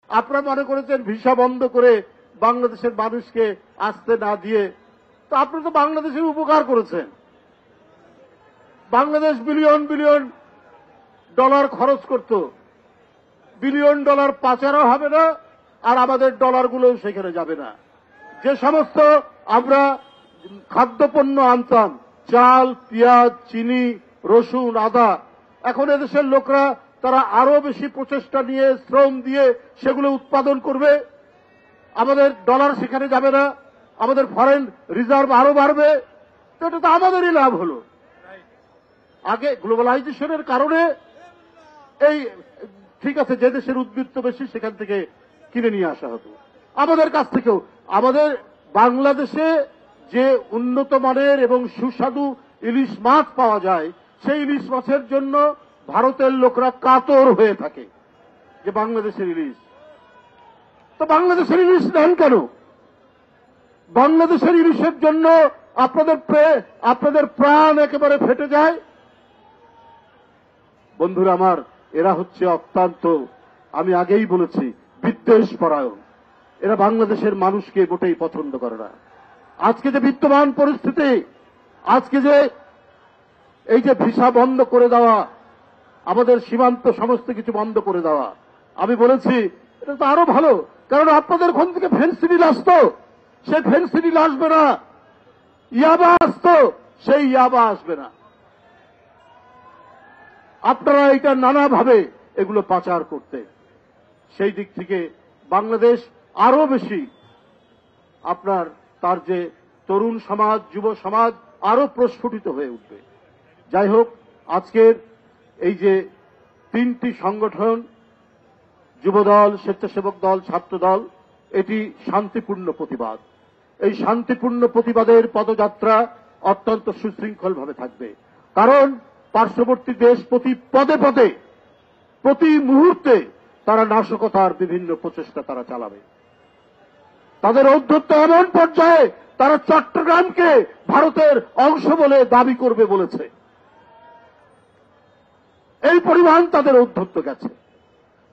আপনারা মনে করেছেন ভিসা বন্ধ করে বাংলাদেশের মানুষকে আসতে না দিয়ে, তো আপনি তো বাংলাদেশের উপকার করেছেন। বাংলাদেশ বিলিয়ন বিলিয়ন ডলার খরচ করত, বিলিয়ন ডলার পাচারও হবে না, আর আমাদের ডলারগুলো সেখানে যাবে না। যে সমস্ত আমরা খাদ্যপণ্য আনতাম, চাল, পেঁয়াজ, চিনি, রসুন, আদা, এখন এদেশের লোকরা তারা আরো বেশি প্রচেষ্টা নিয়ে শ্রম দিয়ে সেগুলো উৎপাদন করবে। আমাদের ডলার সেখানে যাবে না, আমাদের ফরেন রিজার্ভ আরো বাড়বে। তো এটা তো আমাদেরই লাভ হলো। আগে গ্লোবালাইজেশনের কারণে এই ঠিক আছে, যে দেশের উদ্বৃত্ত বেশি সেখান থেকে কিনে নিয়ে আসা হতো। আমাদের কাছ থেকেও আমাদের বাংলাদেশে যে উন্নত মানের এবং সুস্বাদু ইলিশ মাছ পাওয়া যায়, সেই ইলিশ মাছের জন্য ভারতের লোকরা কাতর হয়ে থাকে যে বাংলাদেশের ইলিশ। তো বাংলাদেশের ইলিশ নেন কেন? বাংলাদেশের ইলিশের জন্য আপনাদের প্রাণ একেবারে ফেটে যায়। বন্ধুরা আমার, এরা হচ্ছে অত্যন্ত, আমি আগেই বলেছি, বিদ্বেষ পরায়ণ। এরা বাংলাদেশের মানুষকে মোটেই পছন্দ করে না। আজকে যে বিদ্যমান পরিস্থিতি, আজকে যে এই যে ভিসা বন্ধ করে দেওয়া, আমাদের সীমান্ত সমস্ত কিছু বন্ধ করে দেওয়া, আমি বলেছি এটা তো আরো ভালো, কারণ আপনাদের ওখান থেকে ফেন্সিডিল আসতো, সেই ফেন্সিডিল আসবে না। ইয়াবা আসতো, সেই ইয়াবা আসবে না। আপনারা এটা নানাভাবে এগুলো পাচার করতে, সেই দিক থেকে বাংলাদেশ আরো বেশি আপনার তার যে তরুণ সমাজ, যুব সমাজ আরো প্রস্ফুটিত হয়ে উঠবে। যাই হোক, আজকের এই যে তিনটি সংগঠন, যুবদল, স্বেচ্ছাসেবক দল, ছাত্র দল, এটি শান্তিপূর্ণ প্রতিবাদ। এই শান্তিপূর্ণ প্রতিবাদের পদযাত্রা অত্যন্ত সুশৃঙ্খলভাবে থাকবে, কারণ পার্শ্ববর্তী দেশ প্রতি পদে পদে, প্রতি মুহূর্তে তারা নাশকতার বিভিন্ন প্রচেষ্টা তারা চালাবে। তাদের ঔদ্ধত্য এমন পর্যায়ে তারা চট্টগ্রামকে ভারতের অংশ বলে দাবি করবে বলেছে। এই পরিমাণ তাদের ঔদ্ধত্য গেছে।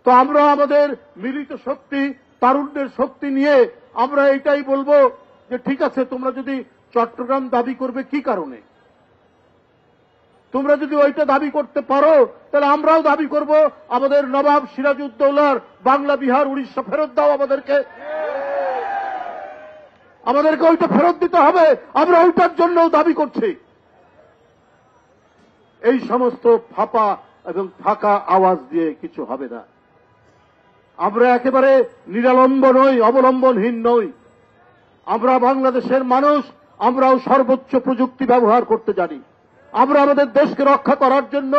তো আমরা আমাদের মিলিত শক্তি, তারুণ্যের শক্তি নিয়ে আমরা এটাই বলবো যে ঠিক আছে, তোমরা যদি চট্টগ্রাম দাবি করবে কি কারণে, তোমরা যদি ওইটা দাবি করতে পারো, তাহলে আমরাও দাবি করব আমাদের নবাব সিরাজউদ্দৌলার বাংলা, বিহার, উড়িষ্যা ফেরত দাও আমাদেরকে। আমাদেরকে ওইটা ফেরত দিতে হবে, আমরা ওইটার জন্যও দাবি করছি। এই সমস্ত ফাঁপা এবং ফাঁকা আওয়াজ দিয়ে কিছু হবে না। আমরা একেবারে নিরালম্ব নই, অবলম্বনহীন নই। আমরা বাংলাদেশের মানুষ, আমরাও সর্বোচ্চ প্রযুক্তি ব্যবহার করতে জানি। আমরা আমাদের দেশকে রক্ষা করার জন্য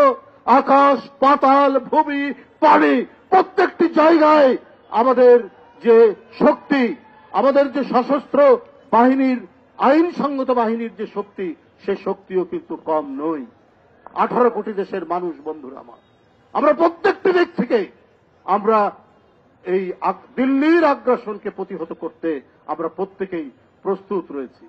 আকাশ, পাতাল, ভূমি, পানি, প্রত্যেকটি জায়গায় আমাদের যে শক্তি, আমাদের যে সশস্ত্র বাহিনীর, আইনসঙ্গত বাহিনীর যে শক্তি, সে শক্তিও কিন্তু কম নই। 18 কোটি দেশের মানুষ, বন্ধুরা আমার, আমরা প্রত্যেকটি দিক থেকে আমরা এই দিল্লির আগ্রাসনকে প্রতিহত করতে আমরা প্রত্যেকেই প্রস্তুত রয়েছি।